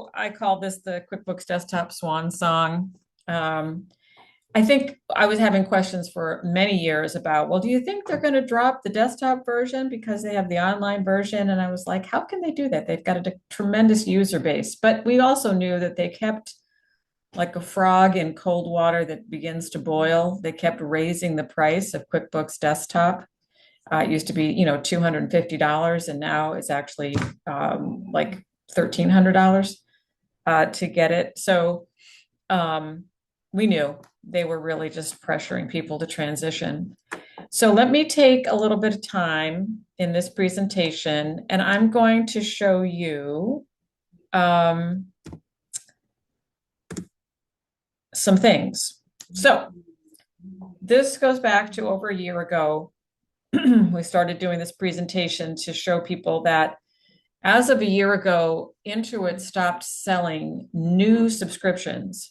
so I call this the QuickBooks Desktop Swan Song. I think I was having questions for many years about, well, do you think they're going to drop the desktop version because they have the online version? And I was like, how can they do that? They've got a tremendous user base. But we also knew that they kept like a frog in cold water that begins to boil. They kept raising the price of QuickBooks Desktop. It used to be, $250, and now it's actually like $1,300 to get it. So we knew they were really just pressuring people to transition. So let me take a little bit of time in this presentation, and I'm going to show you some things. So this goes back to over a year ago. We started doing this presentation to show people that as of a year ago, Intuit stopped selling new subscriptions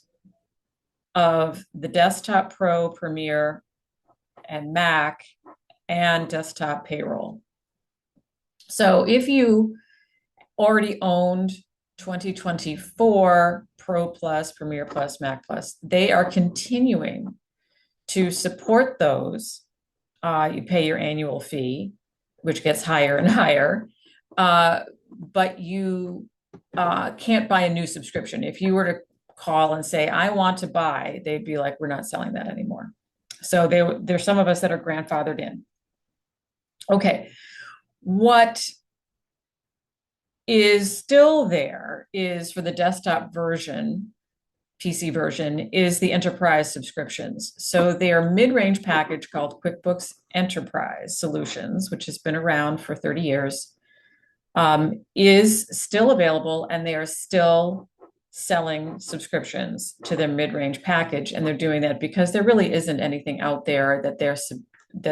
of the Desktop Pro, Premier, and Mac, and Desktop Payroll. So if you already owned 2024 Pro Plus, Premier Plus, Mac Plus, they are continuing to support those. You pay your annual fee, which gets higher and higher, but you can't buy a new subscription. If you were to call and say, I want to buy, they'd be like, we're not selling that anymore. So there's some of us that are grandfathered in. Okay, what is still there is for the desktop version, PC version, is the enterprise subscriptions. So their mid-range package called QuickBooks Enterprise Solutions, which has been around for 30 years, is still available, and they are still selling subscriptions to their mid-range package. And they're doing that because there really isn't anything out there that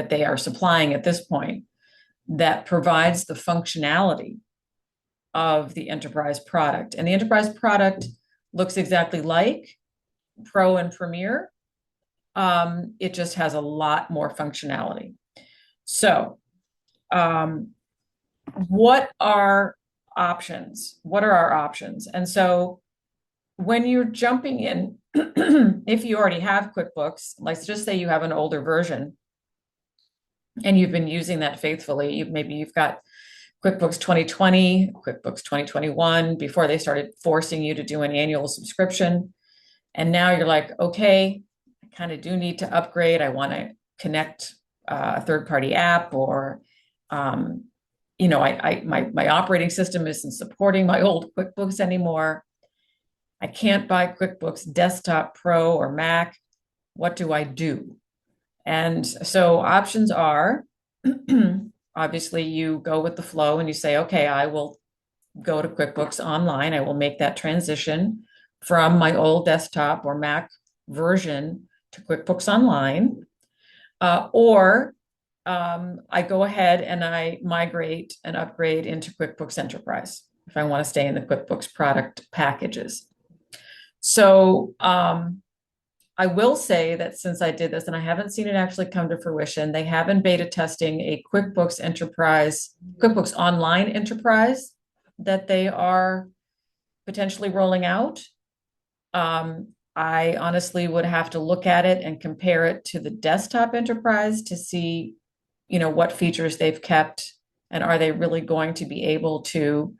they are supplying at this point that provides the functionality of the enterprise product. And the enterprise product looks exactly like Pro and Premier. It just has a lot more functionality. So what are options? What are our options? And so when you're jumping in, if you already have QuickBooks, let's just say you have an older version and you've been using that faithfully, maybe you've got QuickBooks 2020, QuickBooks 2021, before they started forcing you to do an annual subscription. And now you're like, okay, I kind of do need to upgrade. I want to connect a third-party app, or, my operating system isn't supporting my old QuickBooks anymore. I can't buy QuickBooks Desktop Pro or Mac. What do I do? And so options are, obviously, you go with the flow and you say, okay, I will go to QuickBooks Online. I will make that transition from my old desktop or Mac version to QuickBooks Online. Or I go ahead and I migrate and upgrade into QuickBooks Enterprise if I want to stay in the QuickBooks product packages. So I will say that since I did this, and I haven't seen it actually come to fruition, they have in beta testing a QuickBooks Online Enterprise that they are potentially rolling out. I honestly would have to look at it and compare it to the desktop enterprise to see, what features they've kept, and are they really going to be able to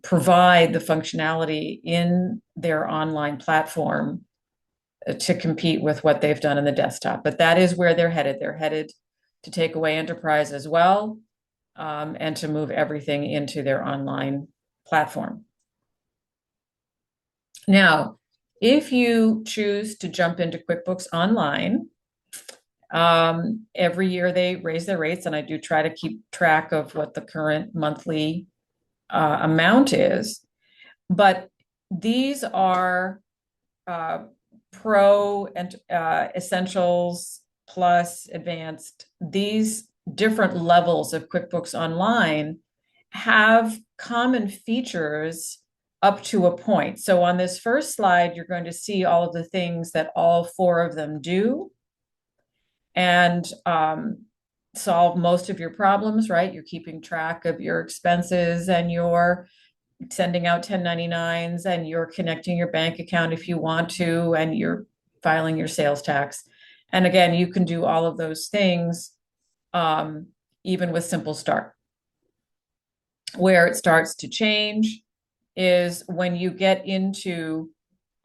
provide the functionality in their online platform to compete with what they've done in the desktop. But that is where they're headed. They're headed to take away enterprise as well, and to move everything into their online platform. Now, if you choose to jump into QuickBooks Online, every year they raise their rates, and I do try to keep track of what the current monthly amount is. But these are Pro and Essentials, Plus, Advanced. These different levels of QuickBooks Online have common features up to a point. So on this first slide, you're going to see all of the things that all four of them do and solve most of your problems, right? You're keeping track of your expenses and your sending out 1099s and you're connecting your bank account if you want to, and you're filing your sales tax. And again, you can do all of those things even with Simple Start. Where it starts to change is when you get into,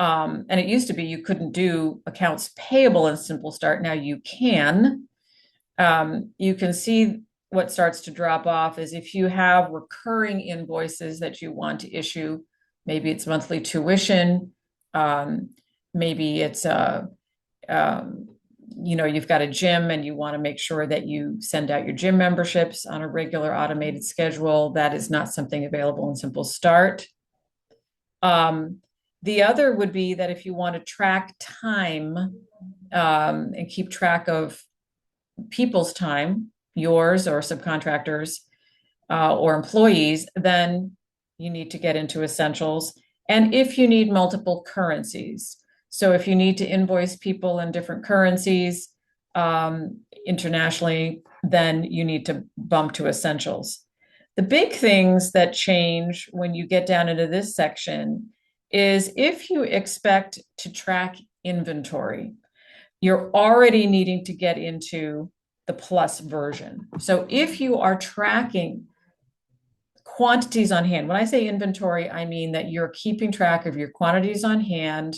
and it used to be you couldn't do accounts payable in Simple Start. Now you can. You can see what starts to drop off is if you have recurring invoices that you want to issue, maybe it's monthly tuition, maybe it's you've got a gym and you want to make sure that you send out your gym memberships on a regular automated schedule. That is not something available in Simple Start. The other would be that if you want to track time and keep track of people's time, yours or subcontractors or employees, then you need to get into Essentials. And if you need multiple currencies, so if you need to invoice people in different currencies internationally, then you need to bump to Essentials. The big things that change when you get down into this section is if you expect to track inventory, you're already needing to get into the Plus version. So if you are tracking quantities on hand, when I say inventory, I mean that you're keeping track of your quantities on hand,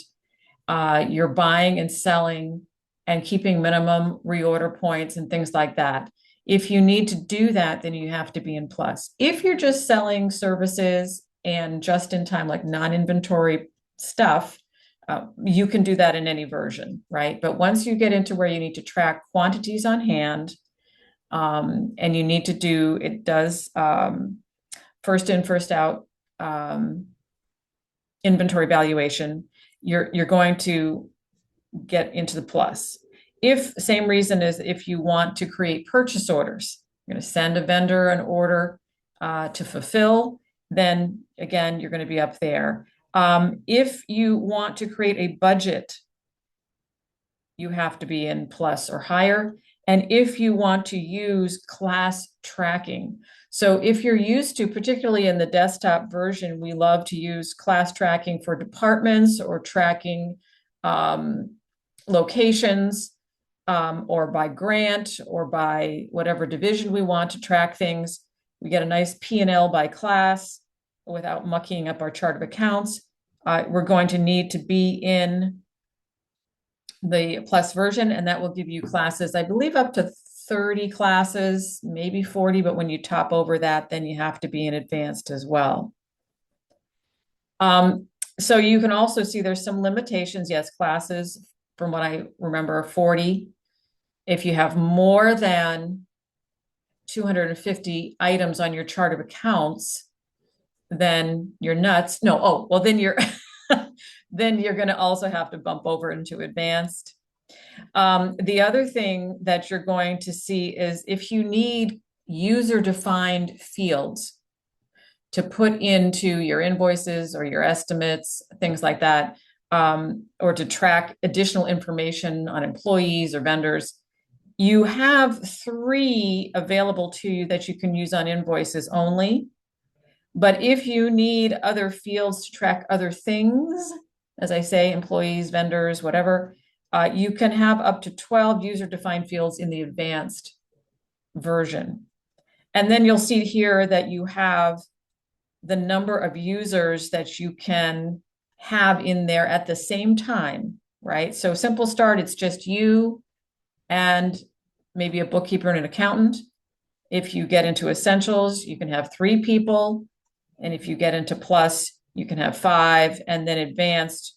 you're buying and selling and keeping minimum reorder points and things like that. If you need to do that, then you have to be in Plus. If you're just selling services and just in time, like non-inventory stuff, you can do that in any version, right? But once you get into where you need to track quantities on hand, and you need to do, it does first in, first out inventory valuation, you're going to get into the Plus. If same reason as if you want to create purchase orders, you're going to send a vendor an order to fulfill, then again, you're going to be up there. If you want to create a budget, you have to be in Plus or higher. And if you want to use class tracking, so if you're used to, particularly in the desktop version, we love to use class tracking for departments or tracking locations or by grant or by whatever division we want to track things. We get a nice P&L by class without mucking up our chart of accounts. We're going to need to be in the Plus version, and that will give you classes, I believe up to 30 classes, maybe 40, but when you top over that, then you have to be in advanced as well. So you can also see there's some limitations. Yes, classes, from what I remember, are 40. If you have more than 250 items on your chart of accounts, then you're nuts. No, well, then you're then you're going to also have to bump over into advanced. The other thing that you're going to see is if you need user-defined fields to put into your invoices or your estimates, things like that, or to track additional information on employees or vendors, you have 3 available to you that you can use on invoices only. But if you need other fields to track other things, as I say, employees, vendors, whatever, you can have up to 12 user-defined fields in the advanced version. And then you'll see here that you have the number of users that you can have in there at the same time, right? So Simple Start, it's just you and maybe a bookkeeper and an accountant. If you get into Essentials, you can have 3 people. And if you get into Plus, you can have 5, and then Advanced,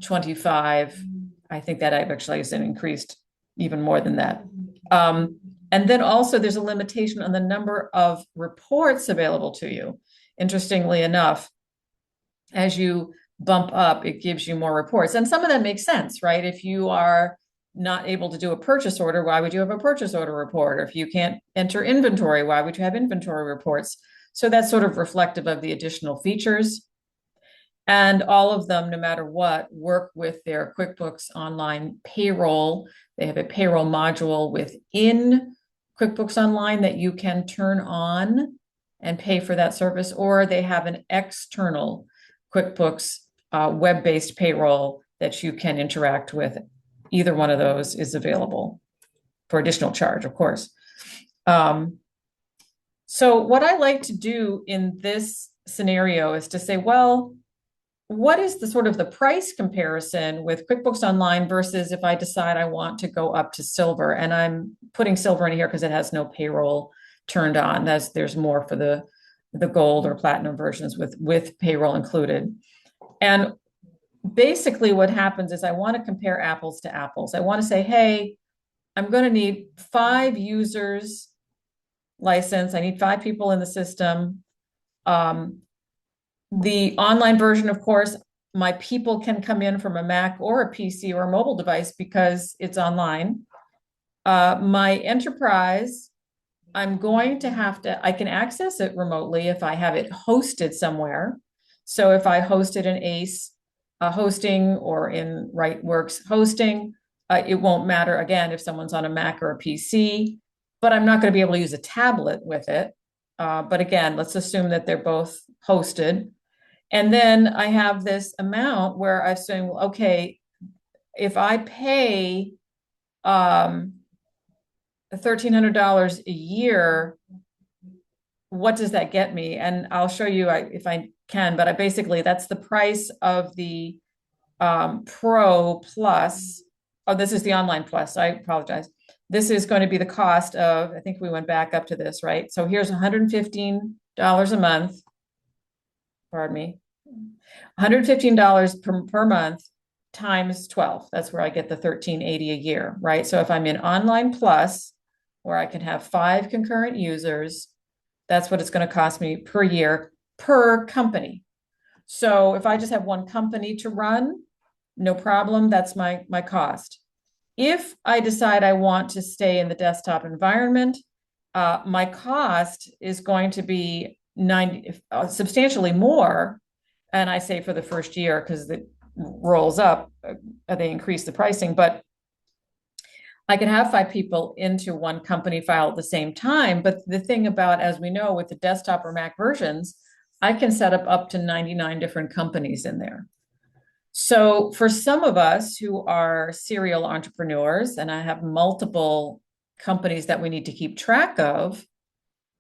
25. I think that actually has increased even more than that. And then also there's a limitation on the number of reports available to you. Interestingly enough, as you bump up, it gives you more reports. And some of that makes sense, right? If you are not able to do a purchase order, why would you have a purchase order report? Or if you can't enter inventory, why would you have inventory reports? So that's sort of reflective of the additional features. And all of them, no matter what, work with their QuickBooks Online payroll. They have a payroll module within QuickBooks Online that you can turn on and pay for that service, or they have an external QuickBooks web-based payroll that you can interact with. Either one of those is available for additional charge, of course. So what I like to do in this scenario is to say, well, what is the sort of the price comparison with QuickBooks Online versus if I decide I want to go up to Silver? And I'm putting Silver in here because it has no payroll turned on. There's more for the gold or platinum versions with payroll included. And basically what happens is I want to compare apples to apples. I want to say, hey, I'm going to need 5 users license. I need 5 people in the system. The online version, of course, my people can come in from a Mac or a PC or a mobile device because it's online. My enterprise, I'm going to I can access it remotely if I have it hosted somewhere. So if I hosted an ACE hosting or in WriteWorks hosting, it won't matter again if someone's on a Mac or a PC, but I'm not going to be able to use a tablet with it. But again, let's assume that they're both hosted. And then I have this amount where I'm saying, well, okay, if I pay $1,300 a year, what does that get me? And I'll show you if I can, but basically that's the price of the Pro Plus. Oh, this is the Online Plus. I apologize. This is going to be the cost of, I think we went back up to this, right? So here's $115 a month. Pardon me. $115 per month times 12. That's where I get the $1,380 a year, right? So if I'm in Online Plus, where I can have 5 concurrent users, that's what it's going to cost me per year per company. So if I just have one company to run, no problem. That's my cost. If I decide I want to stay in the desktop environment, my cost is going to be substantially more. And I say for the first year because it rolls up, they increase the pricing, but I can have 5 people into one company file at the same time. But the thing about, as we know, with the desktop or Mac versions, I can set up to 99 different companies in there. So for some of us who are serial entrepreneurs, and I have multiple companies that we need to keep track of,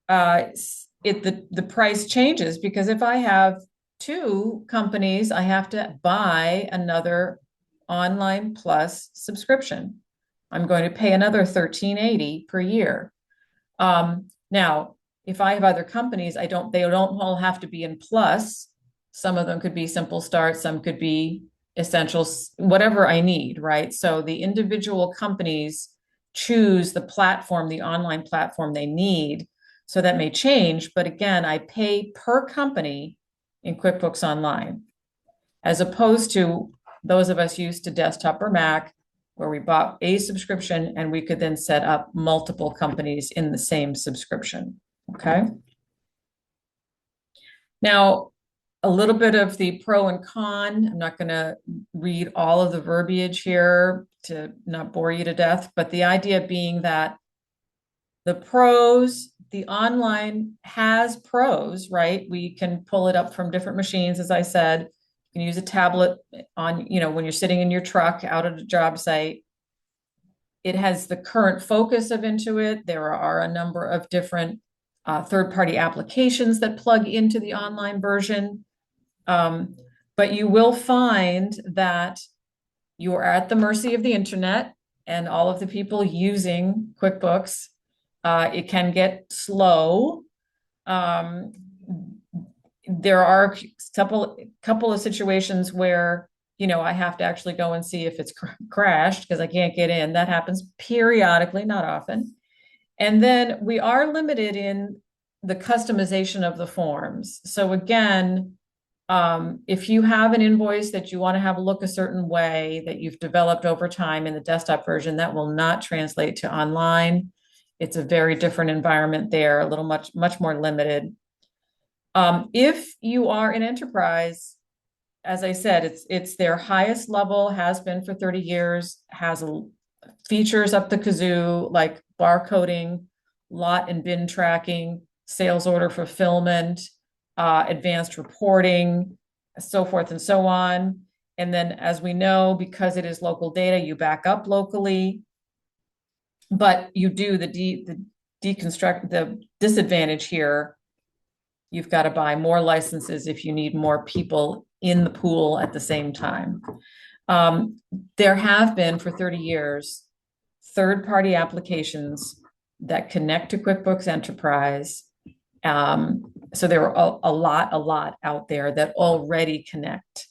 the price changes, because if I have 2 companies, I have to buy another Online Plus subscription. I'm going to pay another $1,380 per year. Now, if I have other companies, they don't all have to be in Plus. Some of them could be Simple Start, some could be Essentials, whatever I need, right? So the individual companies choose the platform, the online platform they need. So that may change, but again, I pay per company in QuickBooks Online, as opposed to those of us used to desktop or Mac, where we bought a subscription and we could then set up multiple companies in the same subscription, okay? Now, a little bit of the pro and con. I'm not going to read all of the verbiage here to not bore you to death, but the idea being that the pros, the online has pros, right? We can pull it up from different machines, as I said. You can use a tablet on, when you're sitting in your truck out at a job site. It has the current focus of Intuit. There are a number of different third-party applications that plug into the online version. But you will find that you are at the mercy of the internet and all of the people using QuickBooks. It can get slow. There are a couple of situations where, I have to actually go and see if it's crashed because I can't get in. That happens periodically, not often. And then we are limited in the customization of the forms. So again, if you have an invoice that you want to have look a certain way that you've developed over time in the desktop version, that will not translate to online. It's a very different environment there, a little much more limited. If you are an enterprise, as I said, it's their highest level, has been for 30 years, has features up the kazoo, like barcoding, lot and bin tracking, sales order fulfillment, advanced reporting, so forth and so on. And then, as we know, because it is local data, you back up locally, but you do the disadvantage here. You've got to buy more licenses if you need more people in the pool at the same time. There have been for 30 years third-party applications that connect to QuickBooks Enterprise. So there are a lot out there that already connect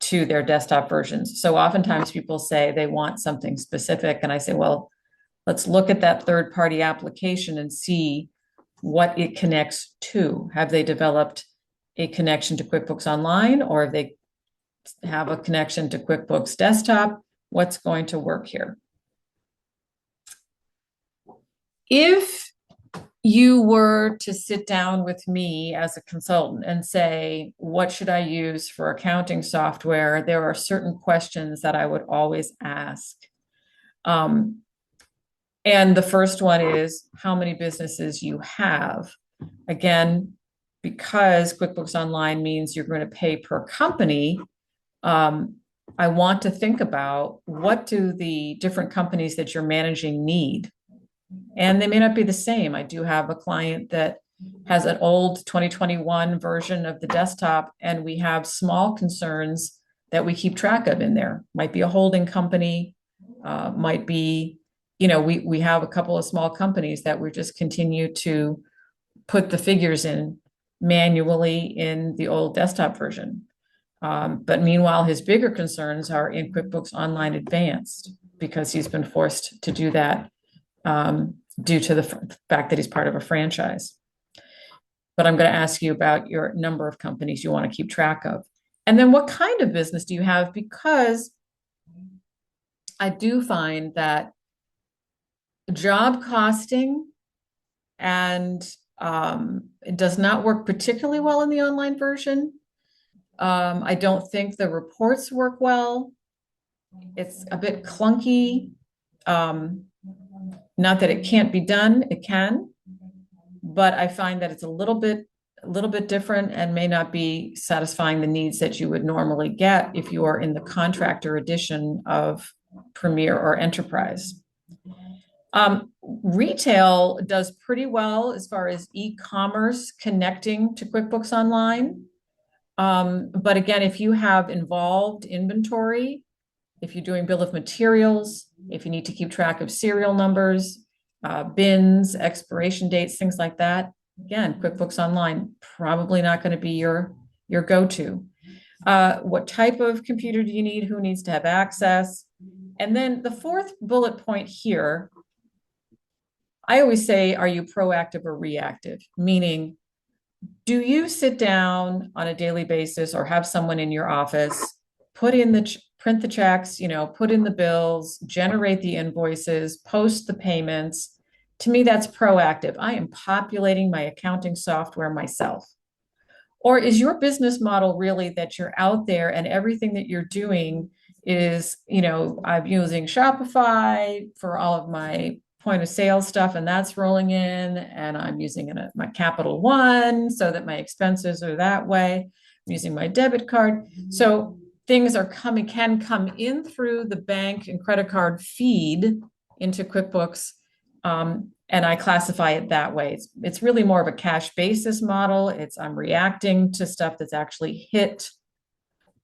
to their desktop versions. So oftentimes people say they want something specific, and I say, well, let's look at that third-party application and see what it connects to. Have they developed a connection to QuickBooks Online, or have they have a connection to QuickBooks Desktop? What's going to work here? If you were to sit down with me as a consultant and say, what should I use for accounting software? There are certain questions that I would always ask. And the first one is how many businesses you have. Again, because QuickBooks Online means you're going to pay per company, I want to think about what do the different companies that you're managing need. And they may not be the same. I do have a client that has an old 2021 version of the desktop, and we have small concerns that we keep track of in there. Might be a holding company, might be, we have a couple of small companies that we just continue to put the figures in manually in the old desktop version. But meanwhile, his bigger concerns are in QuickBooks Online Advanced, because he's been forced to do that due to the fact that he's part of a franchise. But I'm going to ask you about your number of companies you want to keep track of. And then what kind of business do you have? Because I do find that job costing and it does not work particularly well in the online version. I don't think the reports work well. It's a bit clunky. Not that it can't be done, it can, but I find that it's a little bit different and may not be satisfying the needs that you would normally get if you are in the contractor edition of Premier or Enterprise. Retail does pretty well as far as e-commerce connecting to QuickBooks Online. But again, if you have involved inventory, if you're doing bill of materials, if you need to keep track of serial numbers, bins, expiration dates, things like that, again, QuickBooks Online, probably not going to be your go-to. What type of computer do you need? Who needs to have access? And then the fourth bullet point here, I always say, are you proactive or reactive? Meaning, do you sit down on a daily basis or have someone in your office, print the checks, put in the bills, generate the invoices, post the payments? To me, that's proactive. I am populating my accounting software myself. Or is your business model really that you're out there and everything that you're doing is, I'm using Shopify for all of my point of sale stuff, and that's rolling in, and I'm using my Capital One so that my expenses are that way. I'm using my debit card. So things can come in through the bank and credit card feed into QuickBooks, and I classify it that way. It's really more of a cash basis model. I'm reacting to stuff that's actually hit,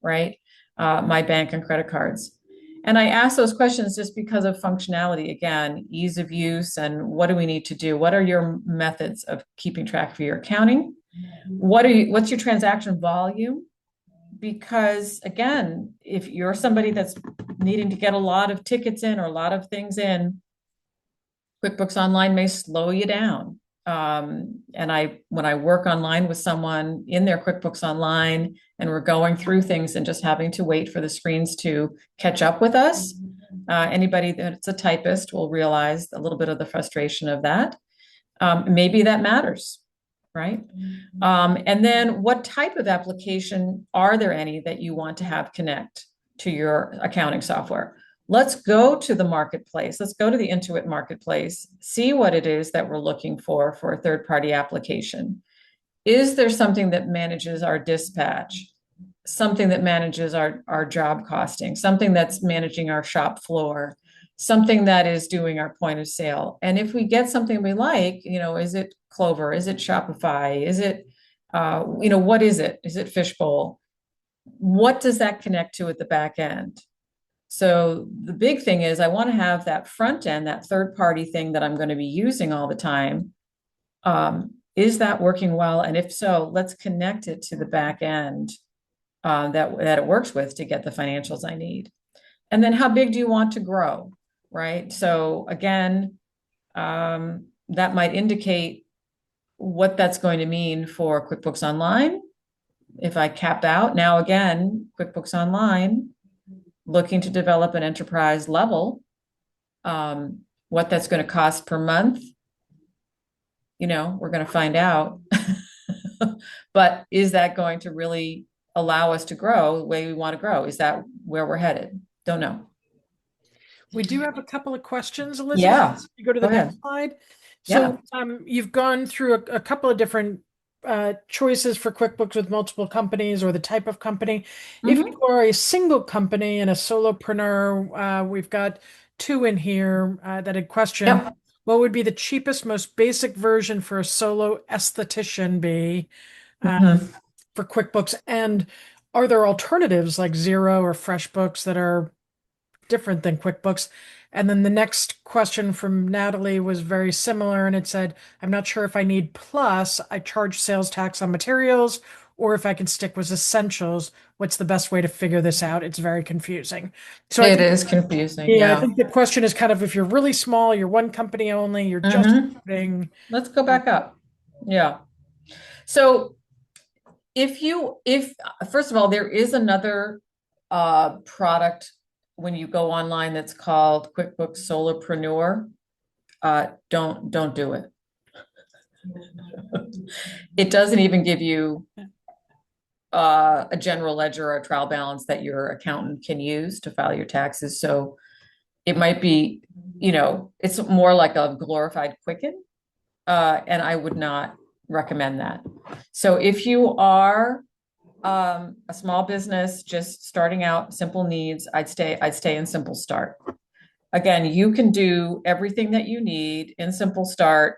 right? My bank and credit cards. And I ask those questions just because of functionality, again, ease of use, and what do we need to do? What are your methods of keeping track of your accounting? What's your transaction volume? Because again, if you're somebody that's needing to get a lot of tickets in or a lot of things in, QuickBooks Online may slow you down. And when I work online with someone in their QuickBooks Online and we're going through things and just having to wait for the screens to catch up with us, anybody that's a typist will realize a little bit of the frustration of that. Maybe that matters, right? And then what type of application are there any that you want to have connect to your accounting software? Let's go to the marketplace. Let's go to the Intuit marketplace, see what it is that we're looking for a third-party application. Is there something that manages our dispatch? Something that manages our job costing, something that's managing our shop floor, something that is doing our point of sale. And if we get something we like, is it Clover? Is it Shopify? Is it, what is it? Is it Fishbowl? What does that connect to at the back end? So the big thing is I want to have that front end, that third party thing that I'm going to be using all the time. Is that working well? And if so, let's connect it to the back end that it works with to get the financials I need. And then how big do you want to grow, right? So again, that might indicate what that's going to mean for QuickBooks Online. If I cap out, now again, QuickBooks Online, looking to develop an enterprise level, what that's going to cost per month, we're going to find out. But is that going to really allow us to grow the way we want to grow? Is that where we're headed? Don't know. We do have a couple of questions, Elizabeth. Yeah. You go to the next slide. So you've gone through a couple of different choices for QuickBooks with multiple companies or the type of company. If you are a single company and a solopreneur, we've got two in here that had questioned, what would be the cheapest, most basic version for a solo esthetician be for QuickBooks? And are there alternatives like Xero or FreshBooks that are different than QuickBooks? And then the next question from Natalie was very similar, and it said, I'm not sure if I need Plus, I charge sales tax on materials, or if I can stick with Essentials. What's the best way to figure this out? It's very confusing. So it is confusing. Yeah, I think the question is kind of if you're really small, you're one company only, you're just starting. Let's go back up. Yeah. So if first of all, there is another product when you go online that's called QuickBooks Solopreneur. Don't do it. It doesn't even give you a general ledger or a trial balance that your accountant can use to file your taxes. So it might be, it's more like a glorified Quicken, and I would not recommend that. So if you are a small business just starting out, simple needs, I'd stay in Simple Start. Again, you can do everything that you need in Simple Start.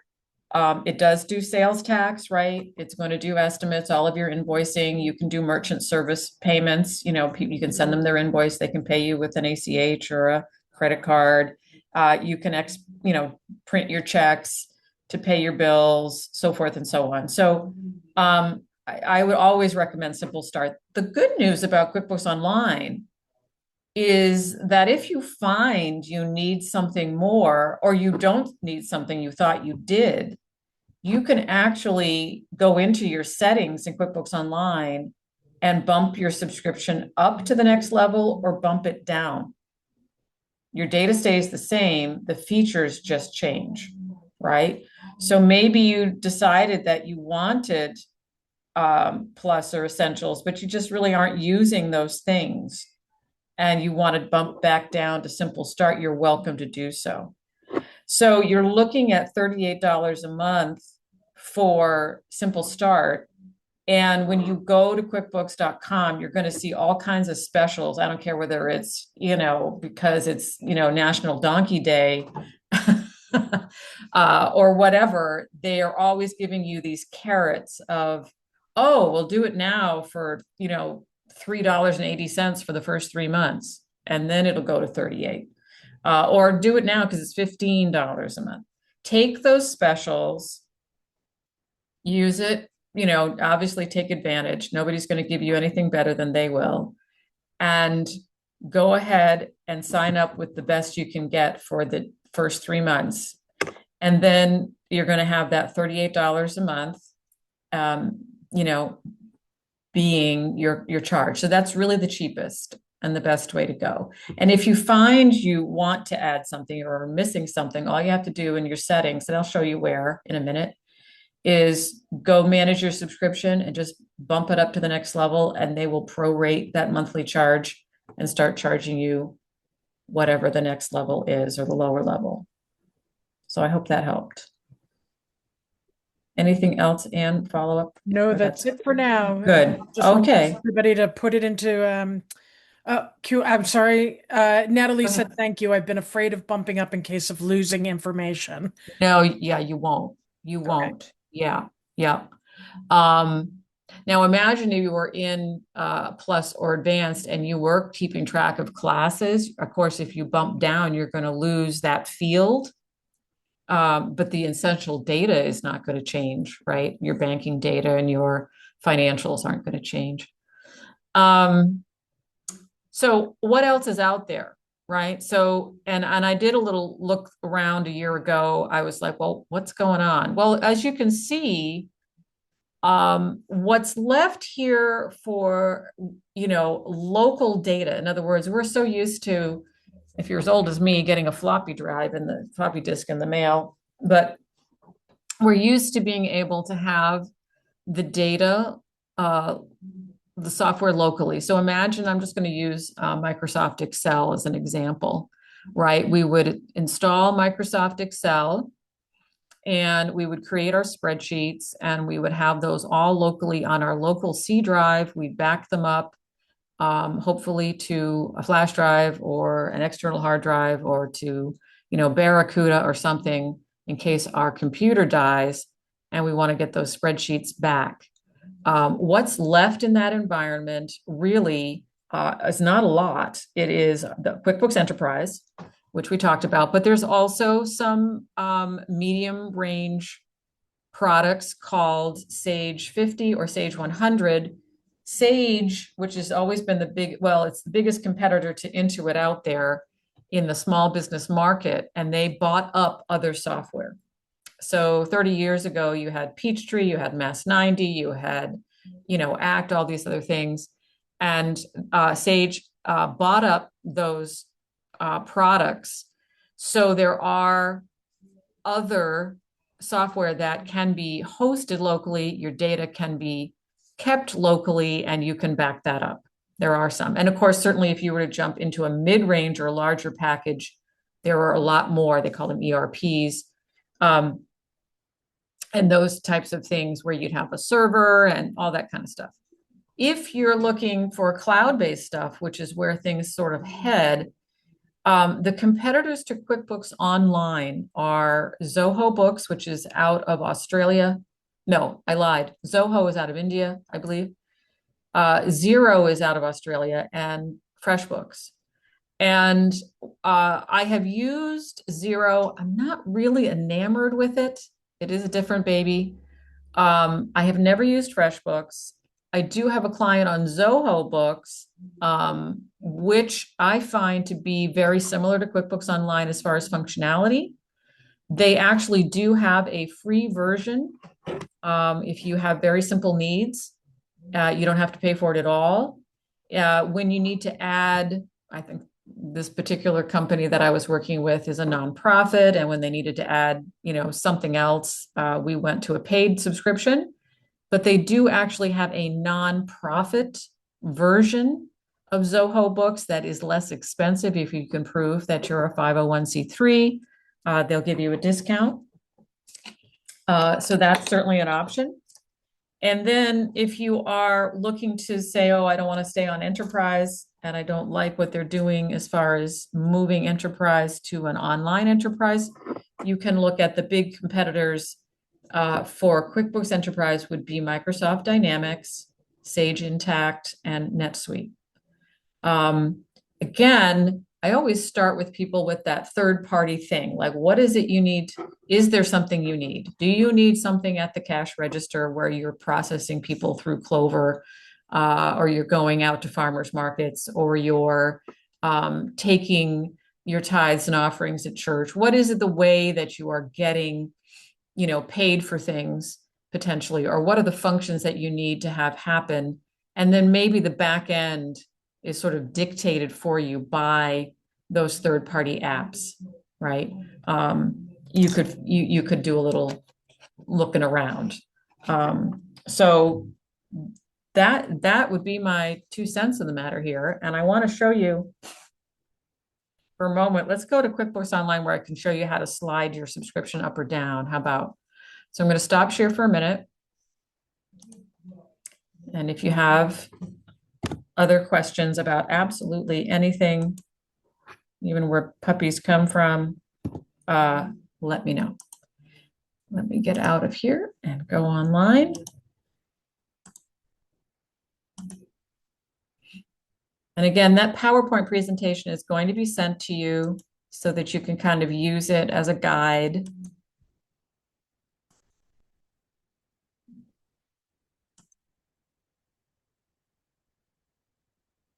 It does do sales tax, right? It's going to do estimates, all of your invoicing. You can do merchant service payments. You can send them their invoice. They can pay you with an ACH or a credit card. You can print your checks to pay your bills, so forth and so on. So I would always recommend Simple Start. The good news about QuickBooks Online is that if you find you need something more, or you don't need something you thought you did, you can actually go into your settings in QuickBooks Online and bump your subscription up to the next level or bump it down. Your data stays the same, the features just change, right? So maybe you decided that you wanted Plus or Essentials, but you just really aren't using those things, and you want to bump back down to Simple Start, you're welcome to do so. So you're looking at $38 a month for Simple Start. And when you go to QuickBooks.com, you're going to see all kinds of specials. I don't care whether it's, because it's, National Donkey Day or whatever. They are always giving you these carrots of, oh, we'll do it now for, $3.80 for the first 3 months, and then it'll go to 38. Or do it now because it's $15 a month. Take those specials, use it, obviously take advantage. Nobody's going to give you anything better than they will. And go ahead and sign up with the best you can get for the first 3 months. And then you're going to have that $38 a month, being your charge. So that's really the cheapest and the best way to go. And if you find you want to add something or are missing something, all you have to do in your settings, and I'll show you where in a minute, is go manage your subscription and just bump it up to the next level, and they will prorate that monthly charge and start charging you whatever the next level is or the lower level. So I hope that helped. Anything else, Anne, follow up? No, Or that's it for now. good. Just want Okay. everybody to put it into I'm sorry. Natalie Go ahead. said thank you. I've been afraid of bumping up in case of losing information. No, yeah, you won't. You Okay. won't. Yeah, yeah. Um, Now imagine if you were in Plus or Advanced and you were keeping track of classes. Of course, if you bump down, you're going to lose that field. But the essential data is not going to change, right? Your banking data and your financials aren't going to change. So what else is out there, right? So, and I did a little look around a year ago. I was like, well, what's going on? Well, as you can see, what's left here for, local data. In other words, we're so used to, if you're as old as me, getting a floppy drive and the floppy disk in the mail, but we're used to being able to have the data, the software locally. So imagine I'm just going to use Microsoft Excel as an example, right? We would install Microsoft Excel and we would create our spreadsheets and we would have those all locally on our local C drive. We'd back them up, hopefully to a flash drive or an external hard drive or to, Barracuda or something in case our computer dies and we want to get those spreadsheets back. What's left in that environment really is not a lot. It is the QuickBooks Enterprise, which we talked about, but there's also some medium range products called Sage 50 or Sage 100. Sage, which has always been it's the biggest competitor to Intuit out there in the small business market, and they bought up other software. So 30 years ago, you had Peachtree, you had Mass 90, you had, ACT, all these other things. And Sage bought up those products. So there are other software that can be hosted locally, your data can be kept locally, and you can back that up. There are some. And of course, certainly if you were to jump into a mid-range or a larger package, there are a lot more. They call them ERPs. And those types of things where you'd have a server and all that kind of stuff. If you're looking for cloud-based stuff, which is where things sort of head, the competitors to QuickBooks Online are Zoho Books, which is out of Australia. No, I lied. Zoho is out of India, I believe. Xero is out of Australia, and FreshBooks. And I have used Xero. I'm not really enamored with it. It is a different baby. I have never used FreshBooks. I do have a client on Zoho Books, which I find to be very similar to QuickBooks Online as far as functionality. They actually do have a free version. If you have very simple needs, you don't have to pay for it at all. When you need to add, I think this particular company that I was working with is a nonprofit, and when they needed to add, something else, we went to a paid subscription. But they do actually have a nonprofit version of Zoho Books that is less expensive if you can prove that you're a 501c3. They'll give you a discount. So that's certainly an option. And then if you are looking to say, oh, I don't want to stay on Enterprise and I don't like what they're doing as far as moving Enterprise to an online Enterprise, you can look at the big competitors for QuickBooks Enterprise would be Microsoft Dynamics, Sage Intacct, and NetSuite. Again, I always start with people with that third-party thing. Like, what is it you need? Is there something you need? Do you need something at the cash register where you're processing people through Clover, or you're going out to farmers markets, or you're taking your tithes and offerings at church? What is it the way that you are getting, paid for things potentially, or what are the functions that you need to have happen? And then maybe the back end is sort of dictated for you by those third-party apps, right? You could do a little looking around. So that would be my 2 cents in the matter here. And I want to show you for a moment, let's go to QuickBooks Online where I can show you how to slide your subscription up or down. How about? So I'm going to stop share for a minute. And if you have other questions about absolutely anything, even where puppies come from, let me know. Let me get out of here and go online. And again, that PowerPoint presentation is going to be sent to you so that you can kind of use it as a guide.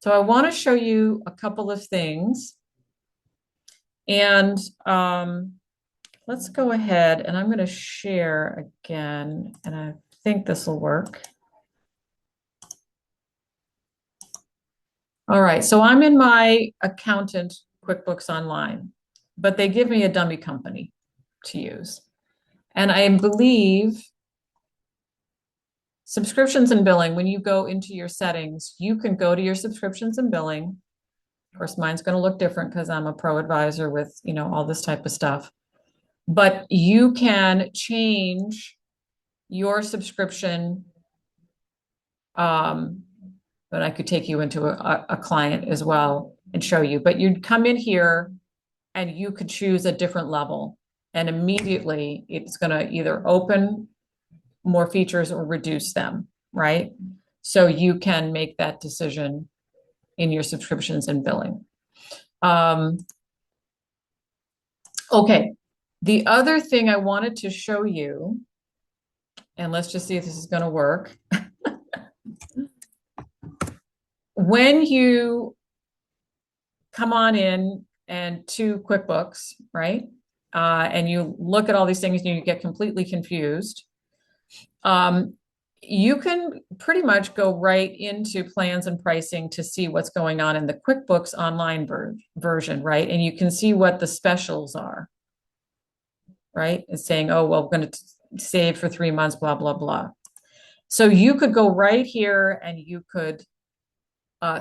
So I want to show you a couple of things. And let's go ahead and I'm going to share again, and I think this will work. All right, so I'm in my accountant QuickBooks Online, but they give me a dummy company to use. And I believe subscriptions and billing, when you go into your settings, you can go to your subscriptions and billing. Of course, mine's going to look different because I'm a pro advisor with, all this type of stuff. But you can change your subscription. But I could take you into a client as well and show you. But you'd come in here and you could choose a different level. And immediately it's going to either open more features or reduce them, right? So you can make that decision in your subscriptions and billing. Okay, the other thing I wanted to show you, and let's just see if this is going to work. When you come on in and to QuickBooks, right? And you look at all these things and you get completely confused. You can pretty much go right into plans and pricing to see what's going on in the QuickBooks Online version, right? And you can see what the specials are, right? It's saying, oh, well, we're going to save for 3 months, blah, blah, blah. So you could go right here and you could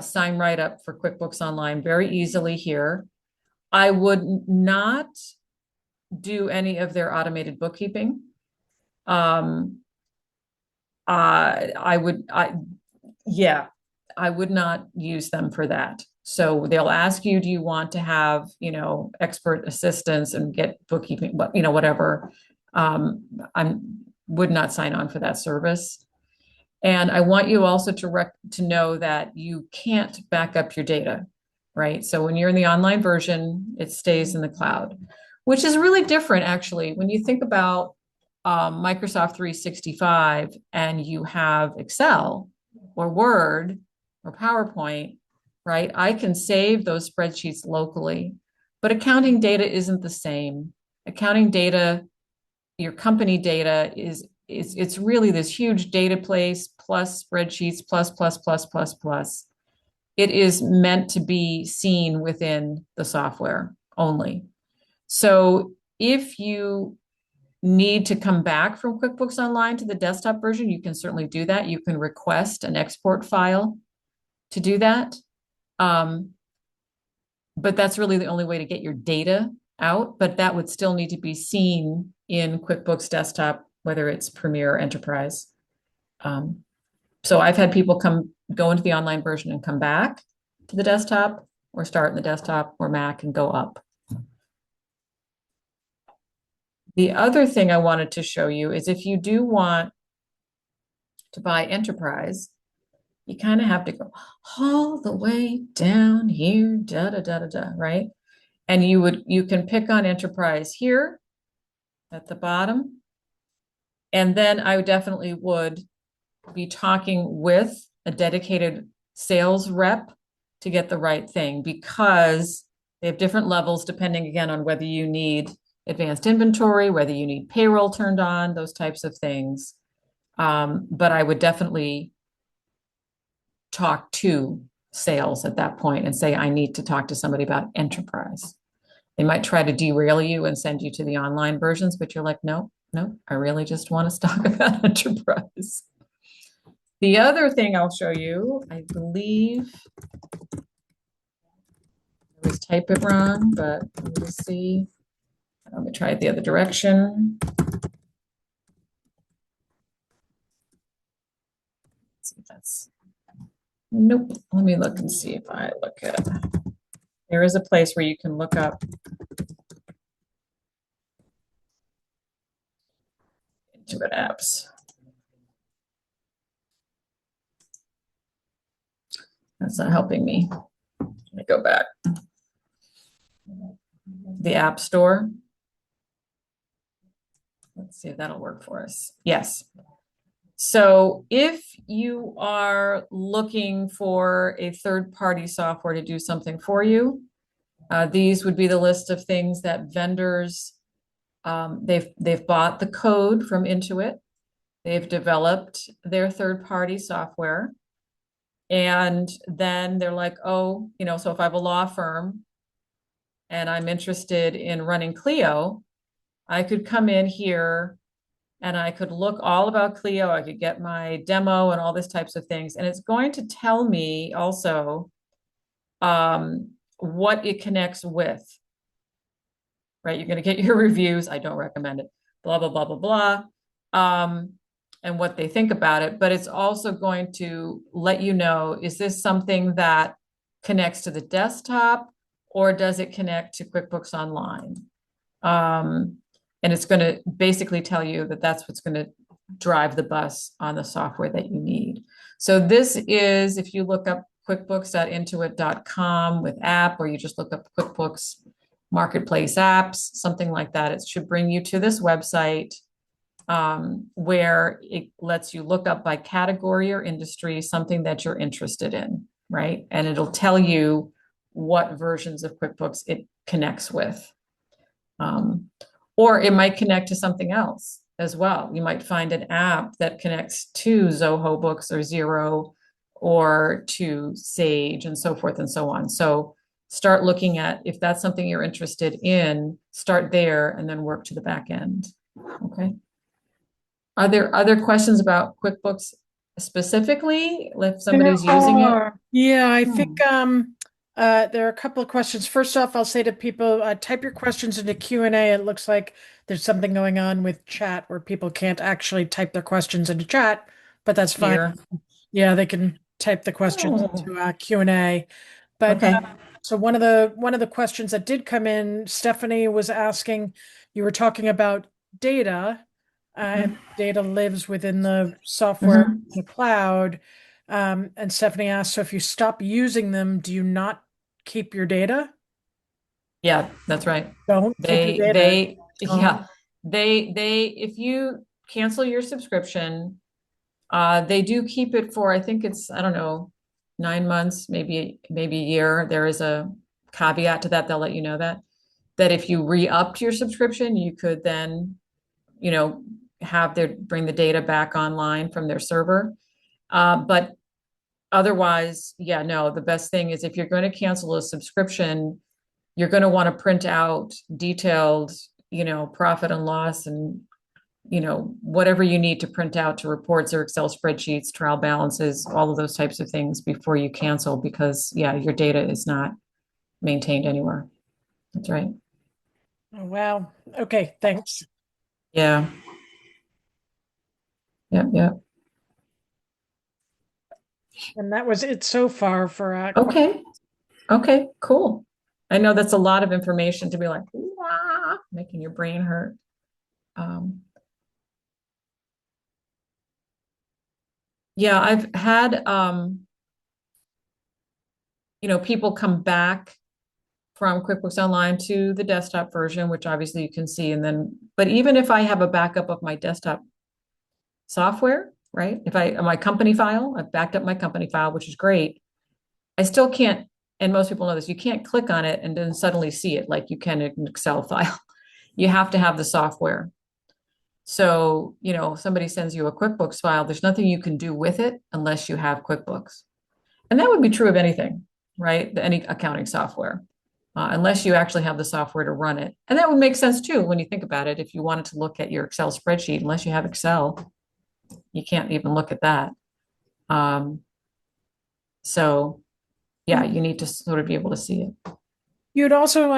sign right up for QuickBooks Online very easily here. I would not do any of their automated bookkeeping. I would not use them for that. So they'll ask you, do you want to have, expert assistance and get bookkeeping, whatever. I would not sign on for that service. And I want you also to know that you can't back up your data, right? So when you're in the online version, it stays in the cloud, which is really different, actually. When you think about Microsoft 365 and you have Excel or Word or PowerPoint, right? I can save those spreadsheets locally, but accounting data isn't the same. Accounting data, your company data it's really this huge data place plus spreadsheets plus. It is meant to be seen within the software only. So if you need to come back from QuickBooks Online to the desktop version, you can certainly do that. You can request an export file to do that. But that's really the only way to get your data out, but that would still need to be seen in QuickBooks Desktop, whether it's Premier or Enterprise. So I've had people go into the online version and come back to the desktop, or start in the desktop or Mac and go up. The other thing I wanted to show you is if you do want to buy Enterprise, you kind of have to go all the way down here, right? And you can pick on Enterprise here at the bottom. And then I definitely would be talking with a dedicated sales rep to get the right thing, because they have different levels depending, again, on whether you need advanced inventory, whether you need payroll turned on, those types of things. But I would definitely talk to sales at that point and say, I need to talk to somebody about Enterprise. They might try to derail you and send you to the online versions, but you're like, no, I really just want to talk about Enterprise. The other thing I'll show you, I believe, there always type it wrong, but we'll see. Let me try it the other direction. Let's see if that's, nope. Let me look and see if I look at, there is a place where you can look up Intuit apps. That's not helping me. Let me go back. The App Store. Let's see if that'll work for us. Yes. So if you are looking for a third-party software to do something for you, these would be the list of things that vendors, they've bought the code from Intuit. They've developed their third-party software. And then they're like, oh, so if I have a law firm and I'm interested in running Clio, I could come in here and I could look all about Clio. I could get my demo and all these types of things. And it's going to tell me also what it connects with, right? You're going to get your reviews. I don't recommend it, blah, blah, blah, blah, blah. And what they think about it, but it's also going to let you know, is this something that connects to the desktop or does it connect to QuickBooks Online? And it's going to basically tell you that that's what's going to drive the bus on the software that you need. So this is, if you look up quickbooks.intuit.com with app, or you just look up QuickBooks Marketplace apps, something like that, it should bring you to this website. Where it lets you look up by category or industry, something that you're interested in, right? And it'll tell you what versions of QuickBooks it connects with. Or it might connect to something else as well. You might find an app that connects to Zoho Books or Xero or to Sage and so forth and so on. So start looking at, if that's something you're interested in, start there and then work to the back end, okay? Are there other questions about QuickBooks specifically, if somebody's using it? Yeah, I think there are a couple of questions. First off, I'll say to people, type your questions into Q&A. It looks like there's something going on with chat where people can't actually type their questions into chat, but that's fine. Here. Yeah, they can type the questions Oh, into Q&A. But okay. so one of the questions that did come in, Stephanie was asking, you were talking about data. And data lives within the software in the cloud. And Stephanie asked, so if you stop using them, do you not keep your data? Yeah, that's right. Don't keep your data. Yeah, if you cancel your subscription, they do keep it for, I think it's, I don't know, 9 months, maybe a year. There is a caveat to that. They'll let you know that if you re-upped your subscription, you could then, bring the data back online from their server. But otherwise, yeah, no, the best thing is if you're going to cancel a subscription, you're going to want to print out detailed, profit and loss and, whatever you need to print out to reports or Excel spreadsheets, trial balances, all of those types of things before you cancel, because yeah, your data is not maintained anywhere. That's right. Oh, wow. Okay, thanks. Yeah. Yep, yep. And that was it so far for Okay. Okay, cool. I know that's a lot of information to be like, "Wah," making your brain hurt. Um, yeah, I've had people come back from QuickBooks Online to the desktop version, which obviously you can see, and then, but even if I have a backup of my desktop software, right? If my company file, I've backed up my company file, which is great. I still can't, and most people know this, you can't click on it and then suddenly see it like you can in an Excel file. You have to have the software. So, somebody sends you a QuickBooks file, there's nothing you can do with it unless you have QuickBooks. And that would be true of anything, right? Any accounting software, unless you actually have the software to run it. And that would make sense too, when you think about it. If you wanted to look at your Excel spreadsheet, unless you have Excel, you can't even look at that. So yeah, you need to sort of be able to see it. You'd also,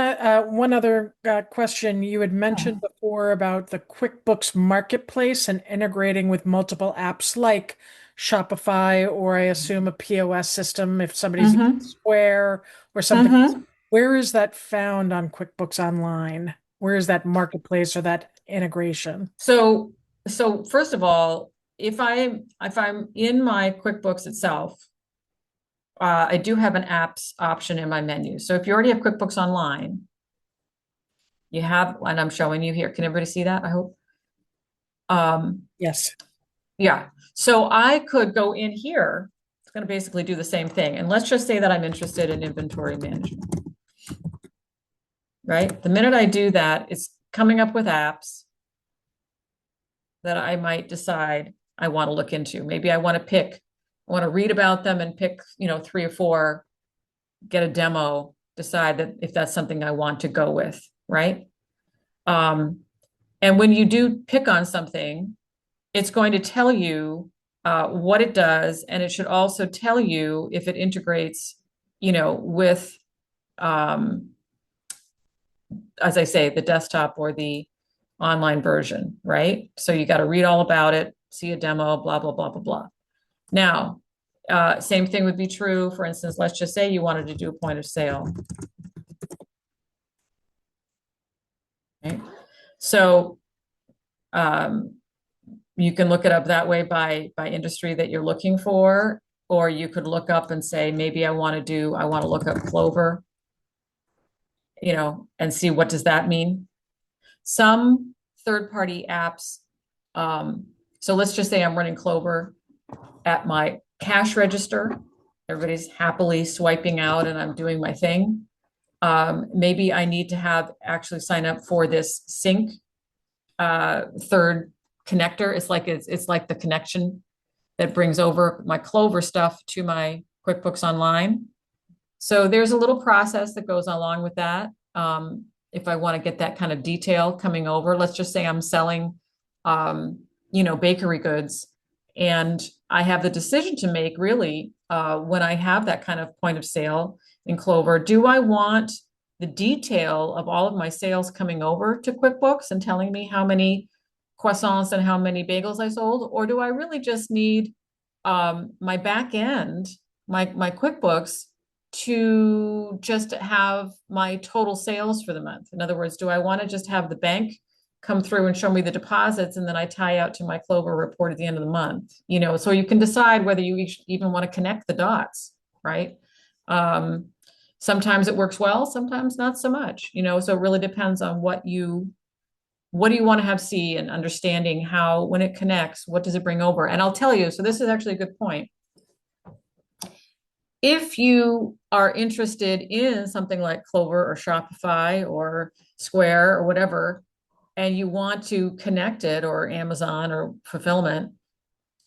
one other question you had mentioned before about the QuickBooks Marketplace and integrating with multiple apps like Shopify, or I assume a POS system if somebody's using Mm-hmm. Square or something. Mm-hmm. Where is that found on QuickBooks Online? Where is that marketplace or that integration? So, so first of all, if I'm in my QuickBooks itself, I do have an apps option in my menu. So if you already have QuickBooks Online, you have, and I'm showing you here. Can everybody see that? I hope. Um, Yes. yeah. So I could go in here. It's going to basically do the same thing. And let's just say that I'm interested in inventory management, right? The minute I do that, it's coming up with apps that I might decide I want to look into. Maybe I want to I want to read about them and pick, three or four, get a demo, decide that if that's something I want to go with, right? Um, and when you do pick on something, it's going to tell you what it does, and it should also tell you if it integrates, with, um, as I say, the desktop or the online version, right? So you got to read all about it, see a demo, blah, blah, blah, blah, blah. Now, same thing would be true. For instance, let's just say you wanted to do a point of sale. Right? So um, you can look it up that way by industry that you're looking for, or you could look up and say, maybe I want to look up Clover, and see what does that mean. Some third-party apps, so let's just say I'm running Clover at my cash register. Everybody's happily swiping out and I'm doing my thing. Maybe I need to actually sign up for this sync third connector. It's like the connection that brings over my Clover stuff to my QuickBooks Online. So there's a little process that goes along with that. If I want to get that kind of detail coming over, let's just say I'm selling, bakery goods, and I have the decision to make really when I have that kind of point of sale in Clover. Do I want the detail of all of my sales coming over to QuickBooks and telling me how many croissants and how many bagels I sold? Or do I really just need my back end, my QuickBooks, to just have my total sales for the month? In other words, do I want to just have the bank come through and show me the deposits, and then I tie out to my Clover report at the end of the month? So you can decide whether you even want to connect the dots, right? Sometimes it works well, sometimes not so much, so it really depends on what do you want to have see, and understanding how, when it connects, what does it bring over? And I'll tell you, so this is actually a good point. If you are interested in something like Clover or Shopify or Square or whatever, and you want to connect it, or Amazon or fulfillment,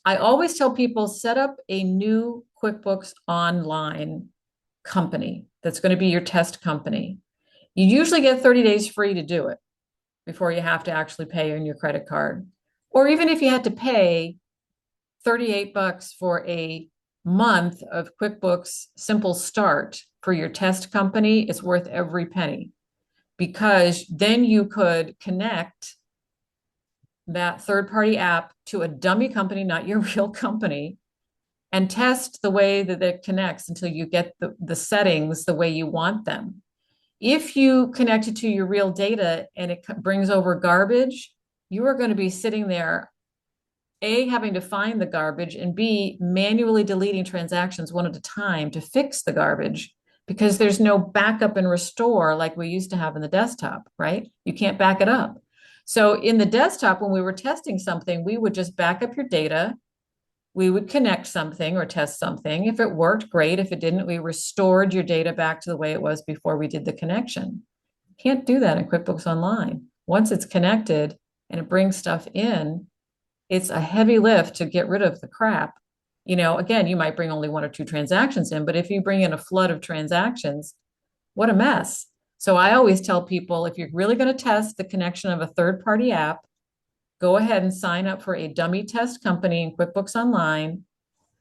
I always tell people, set up a new QuickBooks Online company that's going to be your test company. You usually get 30 days free to do it before you have to actually pay on your credit card. Or even if you had to pay $38 for a month of QuickBooks Simple Start for your test company, it's worth every penny, because then you could connect that third-party app to a dummy company, not your real company, and test the way that it connects until you get the settings the way you want them. If you connect it to your real data and it brings over garbage, you are going to be sitting there, A, having to find the garbage, and B, manually deleting transactions one at a time to fix the garbage, because there's no backup and restore like we used to have in the desktop, right? You can't back it up. So in the desktop, when we were testing something, we would just back up your data. We would connect something or test something. If it worked, great. If it didn't, we restored your data back to the way it was before we did the connection. Can't do that in QuickBooks Online. Once it's connected and it brings stuff in, it's a heavy lift to get rid of the crap. Again, you might bring only one or two transactions in, but if you bring in a flood of transactions, what a mess. So I always tell people, if you're really going to test the connection of a third-party app, go ahead and sign up for a dummy test company in QuickBooks Online,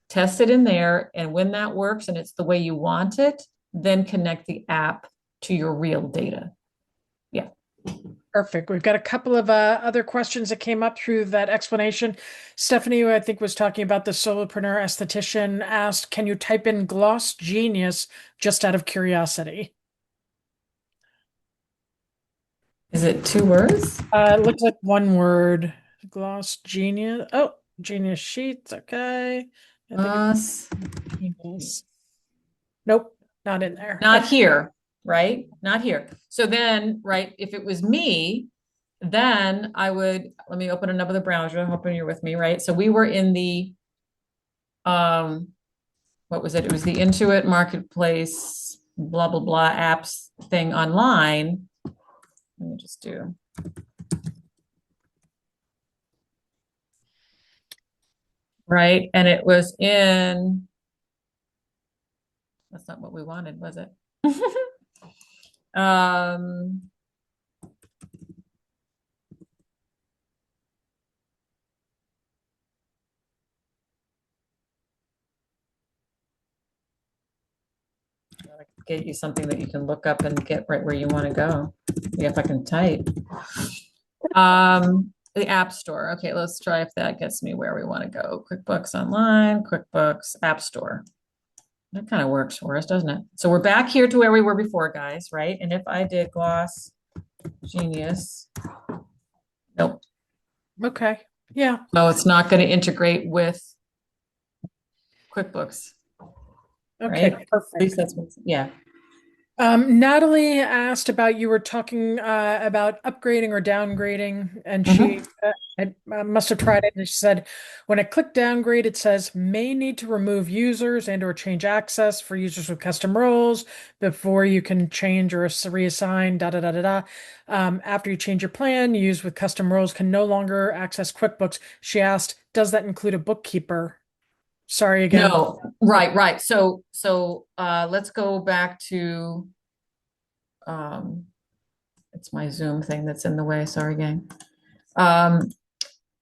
test it in there, and when that works and it's the way you want it, then connect the app to your real data. Yeah. Perfect. We've got a couple of other questions that came up through that explanation. Stephanie, who I think was talking about the solopreneur esthetician, asked, can you type in Gloss Genius just out of curiosity? Is it 2 words? It looks like one word. Gloss Genius. Oh, Genius Sheets. Okay. I think Us. it's Genius. Nope, not in there. Not here, right? Not here. So then, right, if it was me, then I would, let me open another browser. I'm hoping you're with me, right? So we were in the, what was it? It was the Intuit Marketplace, blah, blah, blah apps thing online. Let me just do. Right. And it was in, that's not what we wanted, was it? Um, get you something that you can look up and get right where you want to go. Yeah, if I can type. The App Store. Okay, let's try if that gets me where we want to go. QuickBooks Online, QuickBooks App Store. That kind of works for us, doesn't it? So we're back here to where we were before, guys, right? And if I did Gloss Genius, nope. Okay. Yeah. No, it's not going to integrate with QuickBooks. Okay, Right? perfect. At least that's what, yeah. Natalie asked about you were talking about upgrading or downgrading, and she must have tried it. And she said, when I click downgrade, it says may need to remove users and or change access for users with custom roles before you can change or reassign. Da da da da da. After you change your plan, use with custom roles can no longer access QuickBooks. She asked, does that include a bookkeeper? Sorry again. No, right. So let's go back to it's my Zoom thing that's in the way. Sorry, gang.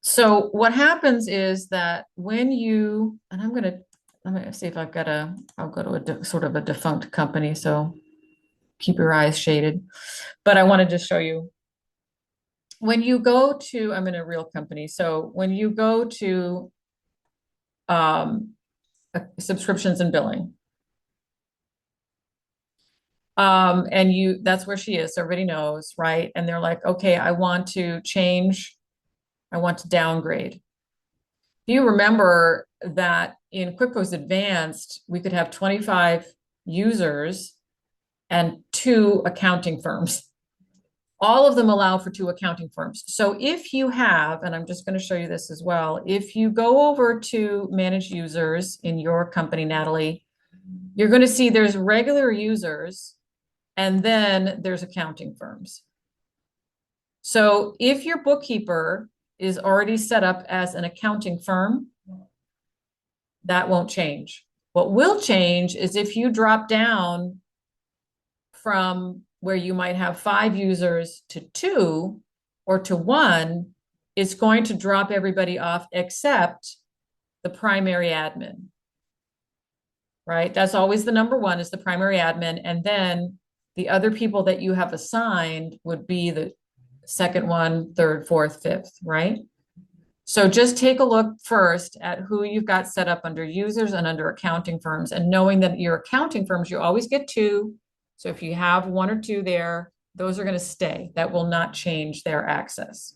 So what happens is that when you, and let me see if I've got I'll go to a sort of a defunct company, so keep your eyes shaded. But I want to just show you when you go to, I'm in a real company. So when you go to subscriptions and billing. And that's where she is. So everybody knows, right? And they're like, okay, I want to change. I want to downgrade. Do you remember that in QuickBooks Advanced, we could have 25 users and 2 accounting firms? All of them allow for 2 accounting firms. So if you have, and I'm just going to show you this as well, if you go over to manage users in your company, Natalie, you're going to see there's regular users and then there's accounting firms. So if your bookkeeper is already set up as an accounting firm, that won't change. What will change is if you drop down from where you might have 5 users to 2 or to 1, it's going to drop everybody off except the primary admin, right? That's always the number 1 is the primary admin. And then the other people that you have assigned would be the second one, third, fourth, fifth, right? So just take a look first at who you've got set up under users and under accounting firms, and knowing that your accounting firms, you always get 2. So if you have 1 or 2 there, those are going to stay. That will not change their access.